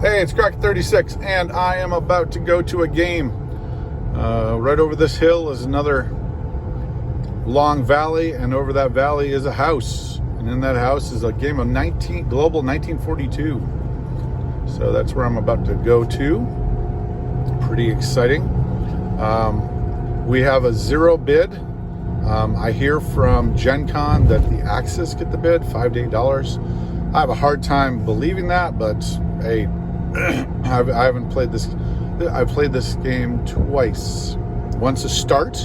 Hey, it's Crockett36, and I am about to go to a game. Right over this hill is another long valley, and over that valley is a house. And in that house is a game of Global 1942. So that's where I'm about to go to. Pretty exciting. We have a zero bid. I hear from Gen Con that the Axis get the bid, $5 to $8. I have a hard time believing that, but hey, I haven't played this. I've played this game twice. Once a start,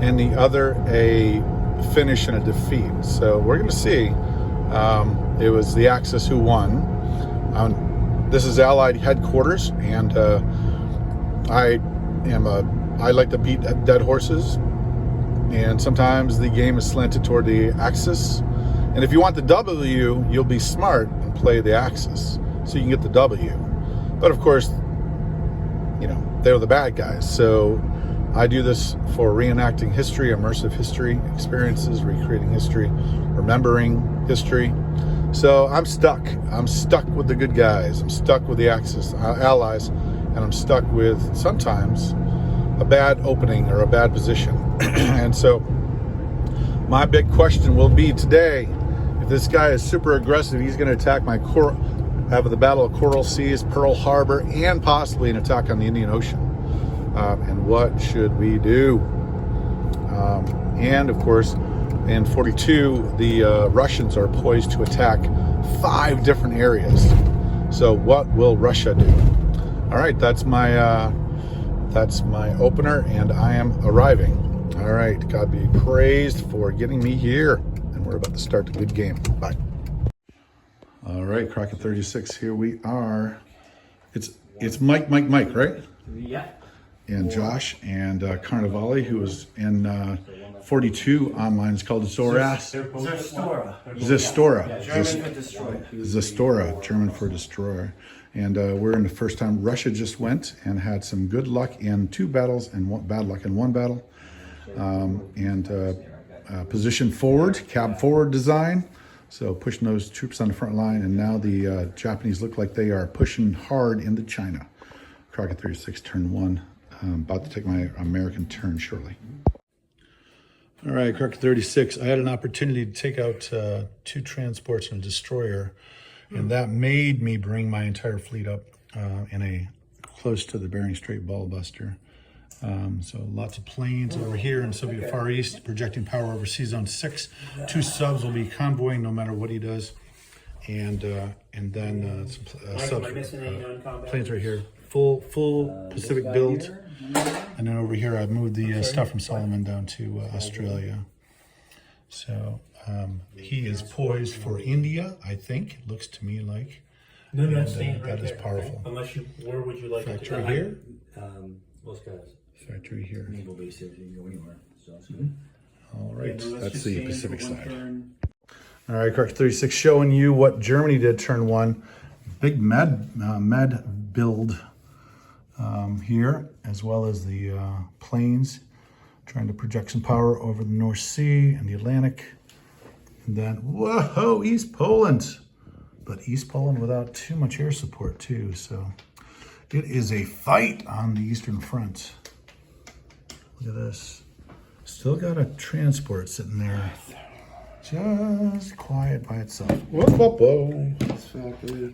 and the other a finish and a defeat. So we're going to see. It was the Axis who won. This is Allied headquarters, and I like to beat dead horses. And sometimes the game is slanted toward the Axis. And if you want the W, you'll be smart and play the Axis, so you can get the W. But of course, you know, they're the bad guys. So I do this for reenacting history, immersive history experiences, recreating history, remembering history. So I'm stuck. I'm stuck with the good guys. I'm stuck with the Axis allies, and I'm stuck with sometimes a bad opening or a bad position. And so my big question will be today, if this guy is super aggressive, he's going to attack my have the Battle of Coral Seas, Pearl Harbor, and possibly an attack on the Indian Ocean. And what should we do? And of course, in 42, the Russians are poised to attack 5 different areas. So what will Russia do? All right, that's my opener, and I am arriving. All right, God be praised for getting me here. And we're about to start the good game. Bye. All right, Crockett36, here we are. It's Mike, right? Yeah. And Josh and Carnivale, who was in 42 online. It's called Zora. Zestora. Zestora, German for destroyer. And we're in the first time. Russia just went and had some good luck in 2 battles and bad luck in 1 battle. Position forward, cab forward design. So pushing those troops on the front line. And now the Japanese look like they are pushing hard into China. Crockett36, turn 1. About to take my American turn shortly. All right, Crockett36. I had an opportunity to take out 2 transports and a destroyer, and that made me bring my entire fleet up close to the Bering Strait ball buster. So lots of planes over here in Soviet Far East, projecting power over Sea Zone 6. 2 subs will be convoying no matter what he does, and then some subs, planes right here. Full Pacific build. And then over here, I've moved the stuff from Solomon down to Australia. So he is poised for India, I think. It looks to me like. No, staying right that there. is powerful. Unless where would you like Factory it to here. Most guys. Factory here. Naval base here, you can go anywhere. So it's All right, Yeah, no, that's just the staying Pacific for one side. turn. All right, Crockett36 showing you what Germany did turn 1. Big med build here, as well as the planes, trying to project some power over the North Sea and the Atlantic. And then, whoa, East Poland. But East Poland without too much air support too. So it is a fight on the Eastern Front. Look at this. Still got a transport sitting there. Just quiet by itself. Whoa, whoa, whoa.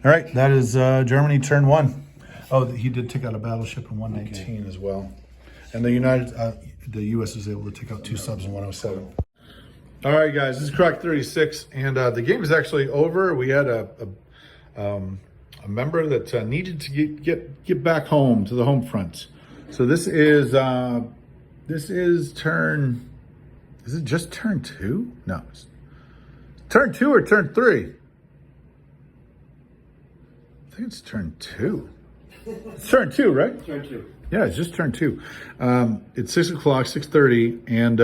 All right, that is Germany turn 1. Oh, he did take out a battleship in 119 as well. And the U.S. was able to take out 2 subs in 107. All right, guys, this is Crockett36, and the game is actually over. We had a member that needed to get back home to the home front. So this is turn. Is it just turn 2? No, it's turn 2 or turn 3. I think it's turn 2. It's turn 2, right? Turn 2. Yeah, it's just turn 2. It's 6 o'clock, 6:30, and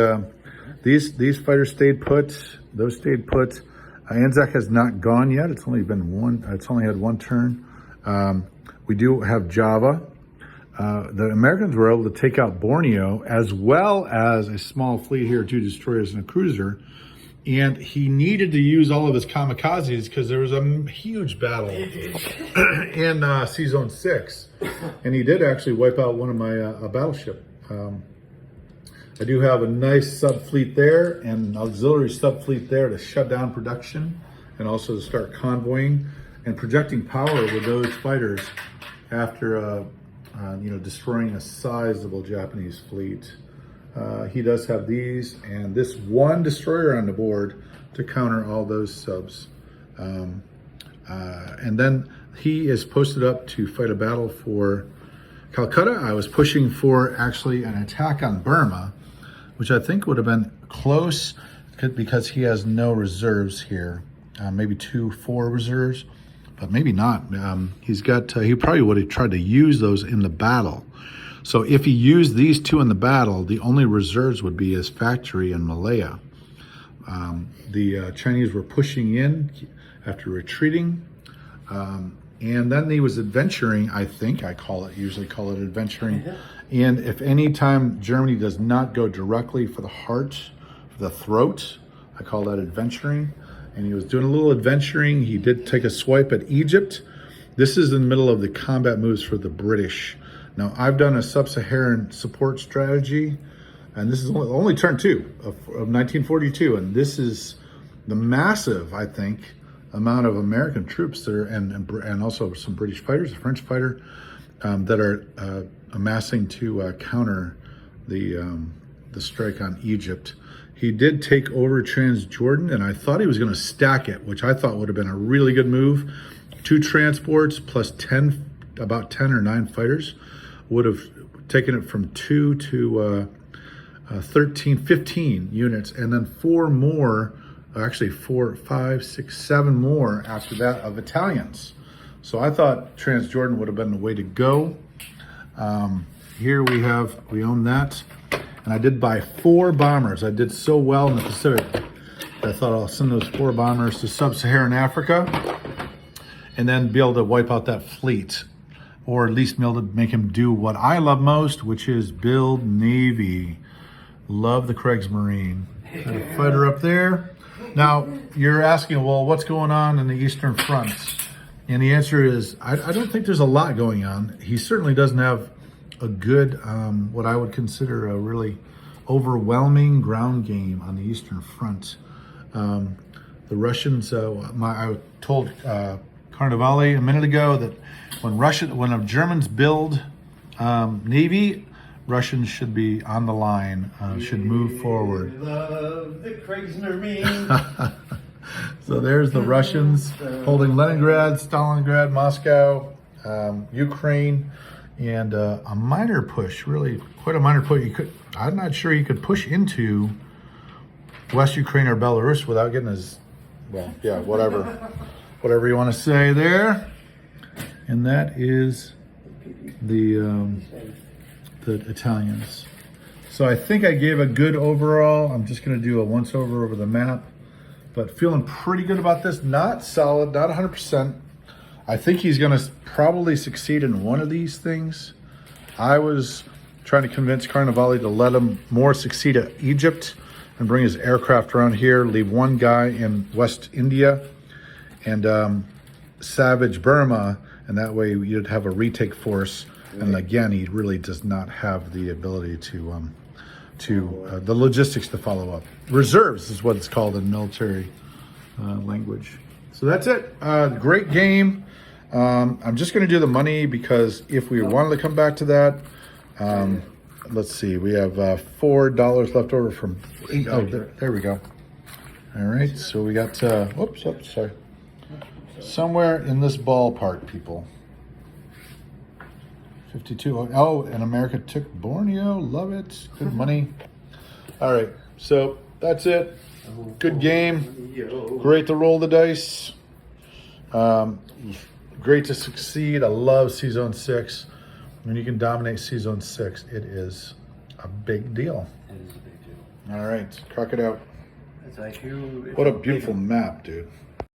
these fighters stayed put. Those stayed put. Anzac has not gone yet. It's only been one. It's only had 1 turn. We do have Java. The Americans were able to take out Borneo, as well as a small fleet here, 2 destroyers and a cruiser. And he needed to use all of his kamikazes because there was a huge battle in Sea Zone 6. And he did actually wipe out one of my battleship. I do have a nice subfleet there and auxiliary subfleet there to shut down production and also to start convoying and projecting power with those fighters after destroying a sizable Japanese fleet. He does have these and this one destroyer on the board to counter all those subs. And then he is posted up to fight a battle for Calcutta. I was pushing for actually an attack on Burma, which I think would have been close because he has no reserves here. Maybe 4 reserves, but maybe not. He probably would have tried to use those in the battle. So if he used these 2 in the battle, the only reserves would be his factory in Malaya. The Chinese were pushing in after retreating. And then he was adventuring, I think usually call it adventuring. And if any time Germany does not go directly for the heart, for the throat, I call that adventuring. And he was doing a little adventuring. He did take a swipe at Egypt. This is in the middle of the combat moves for the British. Now, I've done a sub-Saharan support strategy, and this is only turn 2 of 1942. And this is the massive, I think, amount of American troops there and also some British fighters, a French fighter, that are amassing to counter the strike on Egypt. He did take over Transjordan, and I thought he was going to stack it, which I thought would have been a really good move. 2 transports plus about 10 or 9 fighters would have taken it from 2 to 13, 15 units, and then 4 more, actually 4, 5, 6, 7 more after that of Italians. So I thought Transjordan would have been the way to go. Here we own that. And I did buy 4 bombers. I did so well in the Pacific, I thought I'll send those 4 bombers to sub-Saharan Africa and then be able to wipe out that fleet, or at least be able to make him do what I love most, which is build Navy. Love the Kriegsmarine. Got a fighter up there. Now, you're asking, well, what's going on in the Eastern Front? And the answer is, I don't think there's a lot going on. He certainly doesn't have a good, what I would consider a really overwhelming ground game on the Eastern Front. The Russians, I told Carnevale a minute ago that when Germans build Navy, Russians should be on the line, should move forward. Love the Kriegsmarine. So there's the Russians holding Leningrad, Stalingrad, Moscow, Ukraine, and a minor push, really quite a minor push. I'm not sure you could push into West Ukraine or Belarus without getting whatever you want to say there. And that is the Italians. So I think I gave a good overall. I'm just going to do a once over the map, but feeling pretty good about this. Not solid, not 100%. I think he's going to probably succeed in one of these things. I was trying to convince Carnevale to let him more succeed at Egypt and bring his aircraft around here, leave one guy in West India and savage Burma, and that way you'd have a retake force. And again, he really does not have the ability to the logistics to follow up. Reserves is what it's called in military language. So that's it. Great game. I'm just going to do the money because if we wanted to come back to that, let's see. We have $4 left over from 8. Oh, there we go. All right. So we got, sorry. Somewhere in this ballpark, people. 52. Oh, and America took Borneo. Love it. Good money. All right. So that's it. Good game. Great to roll the dice. Great to succeed. I love Sea Zone 6. When you can dominate Sea Zone 6, it is a big deal. It is a big deal. All right. Crack it out. It's like you. What a beautiful map, dude.